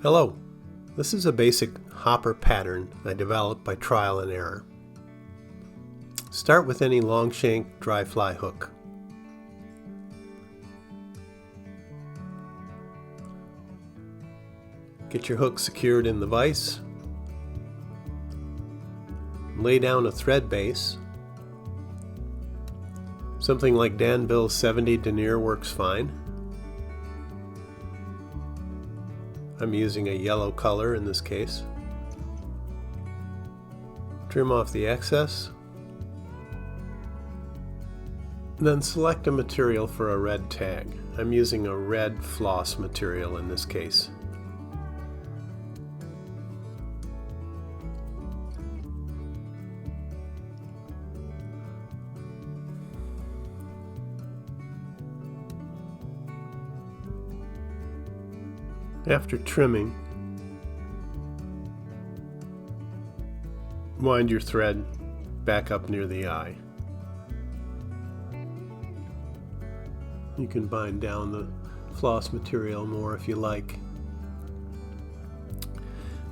Hello, this is a basic hopper pattern I developed by trial and error. Start with any long shank dry fly hook. Get your hook secured in the vise. Lay down a thread base. Something like Danville 70 denier works fine. I'm using a yellow color in this case. Trim off the excess. Then select a material for a red tag. I'm using a red floss material in this case. After trimming, wind your thread back up near the eye. You can bind down the floss material more if you like.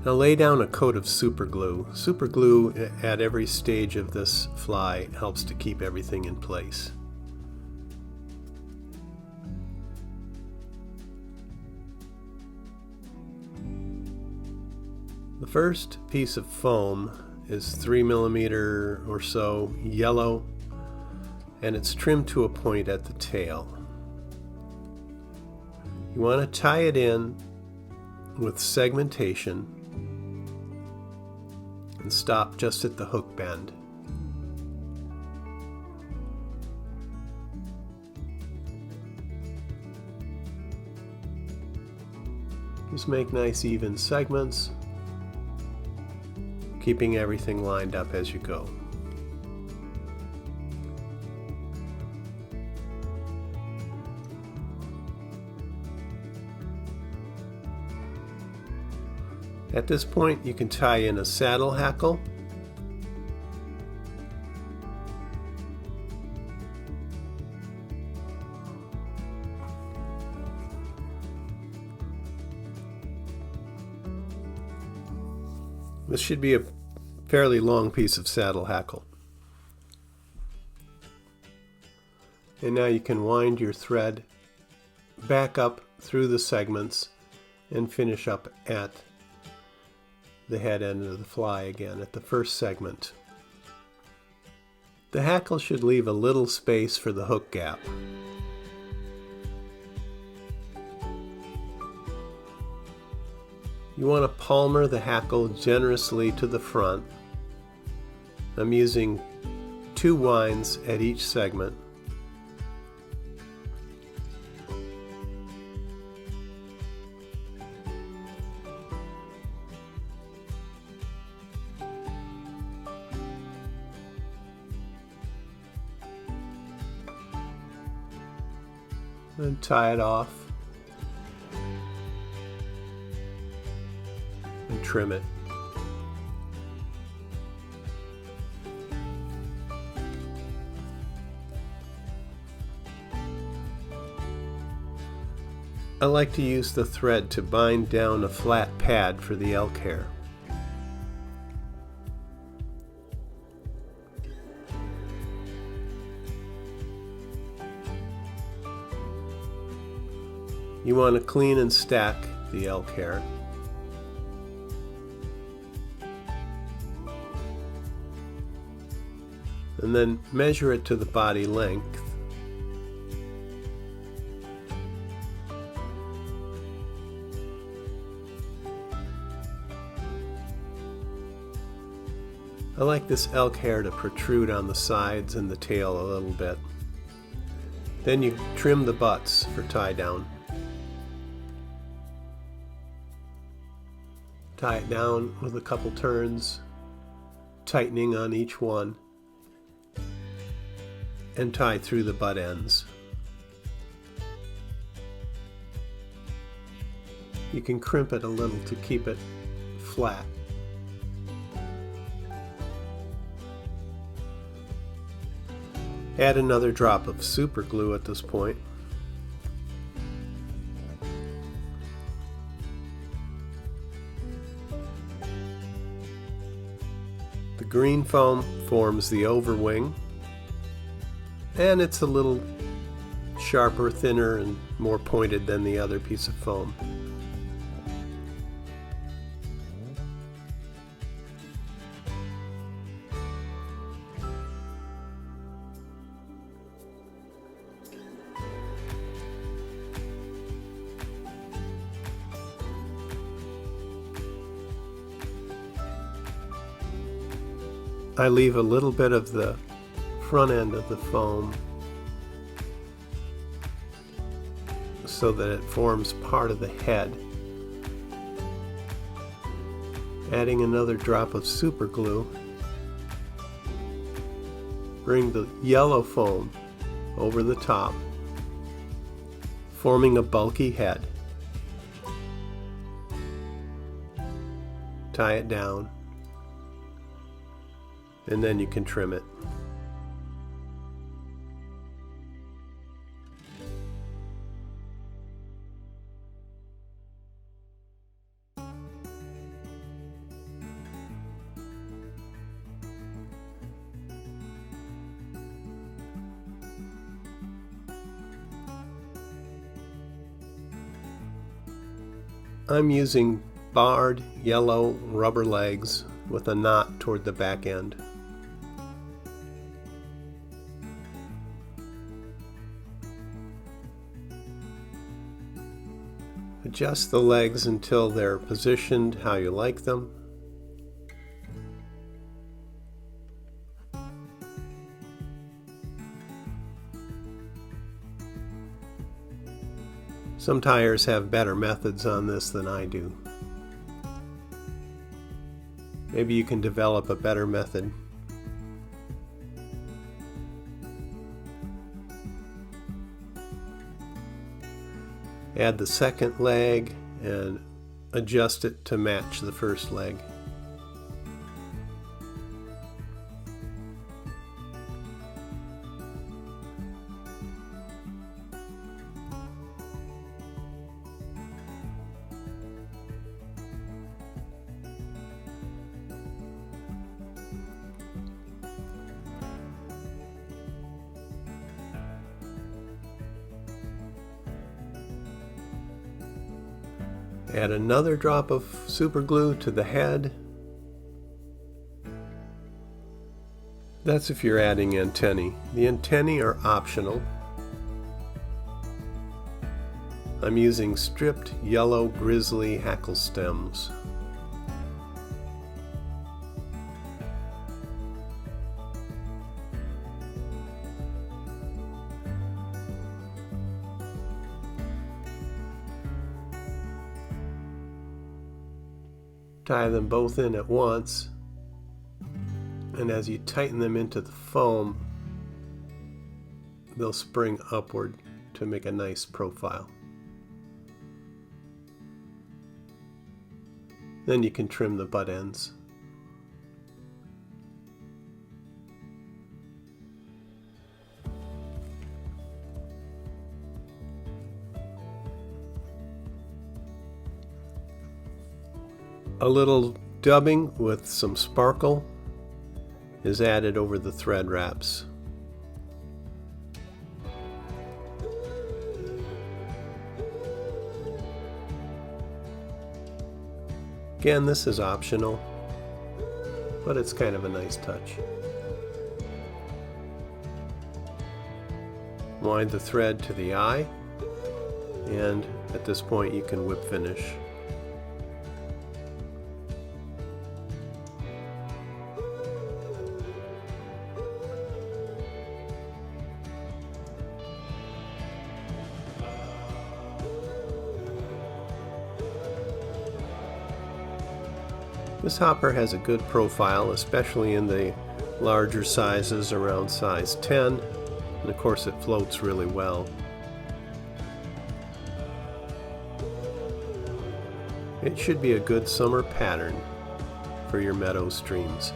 Now lay down a coat of super glue. Super glue at every stage of this fly helps to keep everything in place. The first piece of foam is 3mm or so yellow, and it's trimmed to a point at the tail. You want to tie it in with segmentation and stop just at the hook bend. Just make nice even segments, keeping everything lined up as you go. At this point, you can tie in a saddle hackle. This should be a fairly long piece of saddle hackle. And now you can wind your thread back up through the segments and finish up at the head end of the fly again at the first segment. The hackle should leave a little space for the hook gap. You want to palmer the hackle generously to the front. I'm using 2 winds at each segment. And tie it off and trim it. I like to use the thread to bind down a flat pad for the elk hair. You want to clean and stack the elk hair. And then measure it to the body length. I like this elk hair to protrude on the sides and the tail a little bit. Then you trim the butts for tie down. Tie it down with a couple turns, tightening on each one, and tie through the butt ends. You can crimp it a little to keep it flat. Add another drop of super glue at this point. The green foam forms the overwing, and it's a little sharper, thinner, and more pointed than the other piece of foam. I leave a little bit of the front end of the foam so that it forms part of the head. Adding another drop of super glue, bring the yellow foam over the top, forming a bulky head. Tie it down, and then you can trim it. I'm using barred yellow rubber legs with a knot toward the back end. Adjust the legs until they're positioned how you like them. Some tires have better methods on this than I do. Maybe you can develop a better method. Add the second leg and adjust it to match the first leg. Add another drop of super glue to the head. That's if you're adding antennae. The antennae are optional. I'm using stripped yellow grizzly hackle stems. Tie them both in at once, and as you tighten them into the foam, they'll spring upward to make a nice profile. Then you can trim the butt ends. A little dubbing with some sparkle is added over the thread wraps. Again, this is optional, but it's kind of a nice touch. Wind the thread to the eye, and at this point you can whip finish. This hopper has a good profile, especially in the larger sizes around size 10, and of course it floats really well. It should be a good summer pattern for your meadow streams.